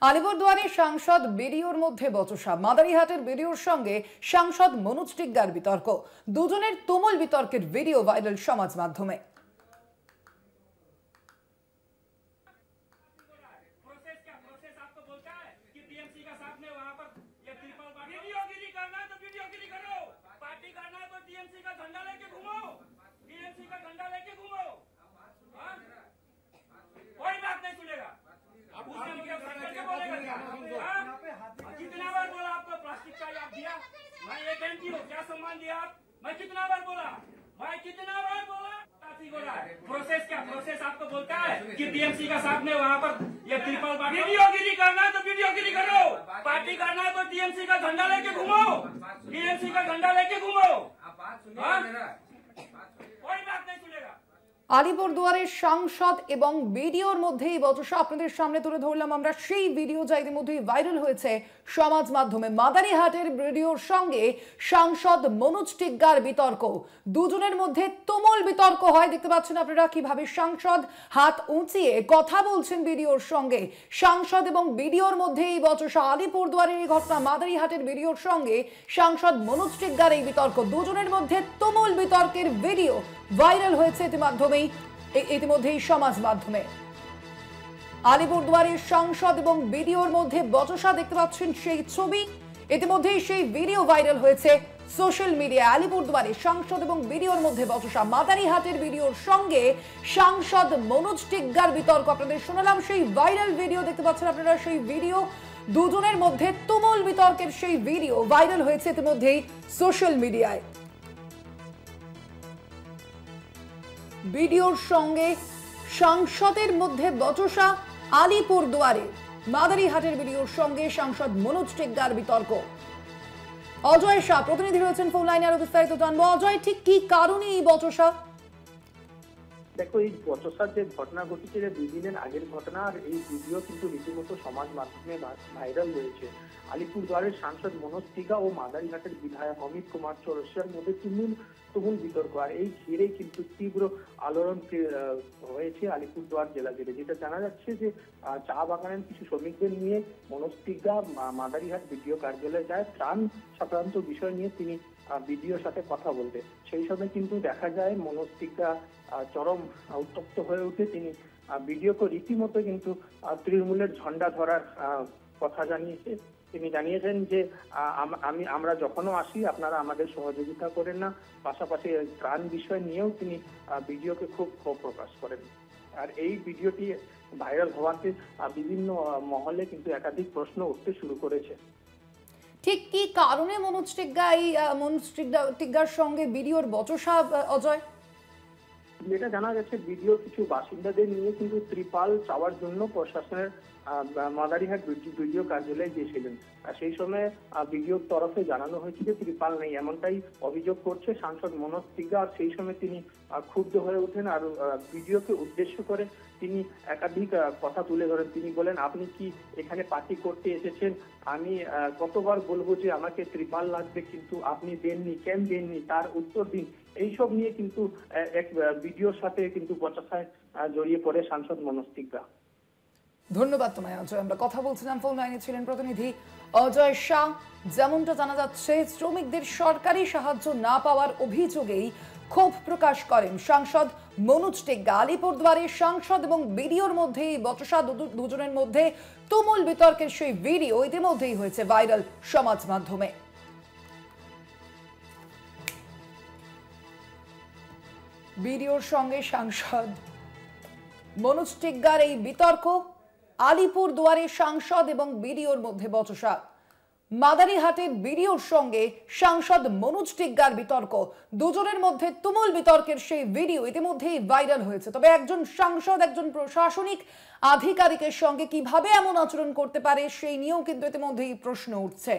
আলিপুরদুয়ারে সাংসদ বিডিওর মধ্যে বচসা, মাদারিহাটের বিডিওর সঙ্গে সাংসদ মনোজ টিগ্গার বিতর্ক। দুজনের তুমুল বিতর্কের ভিডিও ভাইরাল সমাজ মাধ্যমে। कितना बार बोला आपको प्लास्टिक का आप दिया? मैं एक एमपी हूँ, क्या सम्मान दिया आप? मैं कितना बार बोला? प्रोसेस क्या? प्रोसेस आपको बोलता है कि टीएमसी का साथ में वहाँ पर ये त्रिपाल वीडियोगिरी करना है तो वीडियोगिरी करो, पार्टी करना है तो टीएमसी का झंडा लेके घूमो, टीएमसी का झंडा लेके घूमो। कोई बात नहीं सुनेगा। আলিপুরদুয়ারের সাংসদ এবং বিডিওর মধ্যে এই বচসা আপনাদের সামনে তুলে ধরলাম আমরা সেই ভিডিও, যা ইতিমধ্যেই ভাইরাল হয়েছে সমাজ মাধ্যমে। মাদারিহাটের বিডিওর সঙ্গে সাংসদ মনোজ টিগ্গার বিতর্ক, দুজনের মধ্যে তুমুল বিতর্ক হয়। দেখতে পাচ্ছেন আপনারা কিভাবে সাংসদ হাত উঁচিয়ে কথা বলছেন বিডিওর সঙ্গে। সাংসদ এবং বিডিওর মধ্যে এই বচসা, আলিপুরদুয়ারের এই ঘটনা। মাদারিহাটের বিডিওর সঙ্গে সাংসদ মনোজ টিগ্গার এই বিতর্ক, দুজনের মধ্যে তুমুল বিতর্কের ভিডিও ভাইরাল হয়েছে ইতিমধ্যেই সমাজ মাধ্যমে। আলিপুরদুয়ারের সাংসদ এবং বিডিওর মধ্যে বচসা, দেখতে পাচ্ছেন সেই ছবি, ইতিমধ্যেই সেই ভিডিও ভাইরাল হয়েছে সোশ্যাল মিডিয়ায়। আলিপুরদুয়ারের সাংসদ এবং বিডিওর মধ্যে বচসা, মাদারিহাটের বিডিওর সঙ্গে সাংসদ মনোজ টিগ্গার বিতর্ক। আপনাদের শোনালাম সেই ভাইরাল ভিডিও, দেখতে পাচ্ছেন আপনারা সেই ভিডিও। দুজনের মধ্যে তুমুল বিতর্কের সেই ভিডিও ভাইরাল হয়েছে ইতিমধ্যেই সোশ্যাল মিডিয়ায়। ভিডিওর সঙ্গে সাংসদের মধ্যে বচসা, আলিপুরদুয়ারে মাদারিহাটের ভিডিওর সঙ্গে সাংসদ মনোজ টিগ্গার বিতর্ক। অজয় শাহ প্রতিনিধি রয়েছেন ফোন লাইনে, আরো বিস্তারিত জানবো। অজয়, ঠিক কি কারণে এই বচসা? দেখো, এই বচসার যে ঘটনা ঘটেছে, দুদিনের আগের ঘটনা, আর এই ভিডিও কিন্তু রীতিমতো সমাজ মাধ্যমে ভাইরাল হয়েছে। আলিপুরদুয়ারের সাংসদ মনোজ টিগ্গা ও মাদারিহাটের বিধায়ক অমিত কুমার চৌরসিয়ার মধ্যে তুমুল বিতর্ক, আর এই ঘিরেই কিন্তু তীব্র আলোড়ন হয়েছে আলিপুরদুয়ার জেলা জুড়ে। যেটা জানা যাচ্ছে যে চা বাগানের কিছু শ্রমিকদের নিয়ে মনোজ টিগ্গা মাদারিহাট বিডিও কার্যালয়ে যায় ত্রাণ সংক্রান্ত বিষয় নিয়ে তিনি বিডিওর সাথে কথা বলতে। সেই সময় কিন্তু দেখা যায় মনোজ টিগ্গা চরম উত্তপ্ত হয়ে উঠে তিনি বিডিওকে রীতিমতো কিন্তু তৃণমূলের ঝন্ডা ধরার কথা জানিয়েছে। তিনি জানিয়েছেন যে আমরা যখনও আসি আপনারা আমাদের সহযোগিতা করেন না, পাশাপাশি ত্রাণ বিষয় নিয়েও তিনি ভিডিওকে খুব ক্ষোভ প্রকাশ করেন। আর এই ভিডিওটি ভাইরাল হওয়াতে বিভিন্ন মহলে কিন্তু একাধিক প্রশ্ন উঠতে শুরু করেছে। ঠিক কি কারণে মনোজ টিগ্গার সঙ্গে ভিডিওর বচসা, অজয়? যেটা জানা যাচ্ছে, ভিডিও কিছু বাসিন্দাদের নিয়ে কিন্তু ত্রিপাল চাওয়ার জন্য প্রশাসনের মাদারিহাট ভিডিও কার্যালয়ে গিয়েছিলেন। সেই সময় ভিডিওর তরফে জানানো হয়েছে যে ত্রিপাল নেই, এমনটাই অভিযোগ করছে সাংসদ মনোজ টিগ্গা। আর সেই সময় তিনি ক্ষুব্ধ হয়ে ওঠেন, আর ভিডিওকে উদ্দেশ্য করে তিনি একাধিক কথা তুলে ধরেন। তিনি বলেন, আপনি কি এখানে পার্টি করতে এসেছেন? আমি কতবার বলবো যে আমাকে ত্রিপাল লাগবে, কিন্তু আপনি দেননি, কেন দেননি, তার উত্তর দিন। এইসব নিয়ে কিন্তু এক ভিডিওর সাথে কিন্তু বচসায় জড়িয়ে পড়ে সাংসদ মনোজ টিগ্গা। ধন্যবাদ তোমায় অজয়। আমরা কথা বলছিলাম, ফোন লাইনে ছিলেন প্রতিনিধি অজয় শাহ। যেমনটা জানা যাচ্ছে, শ্রমিকদের সরকারি সাহায্য না পাওয়ার অভিযোগেই ক্ষোভ প্রকাশ করেন সাংসদ মনোজ টিগ্গা। আলিপুরদুয়ারের সাংসদ এবং বিডিওর মধ্যে এই বচসা, দুজনের মধ্যে তুমুল বিতর্কের সেই ভিডিও ইতিমধ্যেই হয়েছে ভাইরাল সমাজ মাধ্যমে। বিডিওর সঙ্গে সাংসদ মনোজ টিগ্গার এই বিতর্ক, আলিপুরদুয়ারের সাংসদ এবং বিডিওর মধ্যে বচসা, মাদারিহাটের বিডিওর সঙ্গে সাংসদ মনোজ টিগ্গার বিতর্ক, দুজনের মধ্যে তুমুল বিতর্কের সেই ভিডিও ইতিমধ্যেই ভাইরাল হয়েছে। তবে একজন সাংসদ একজন প্রশাসনিক আধিকারিকের সঙ্গে কিভাবে এমন আচরণ করতে পারে সেই নিয়েও কিন্তু ইতিমধ্যেই প্রশ্ন উঠছে।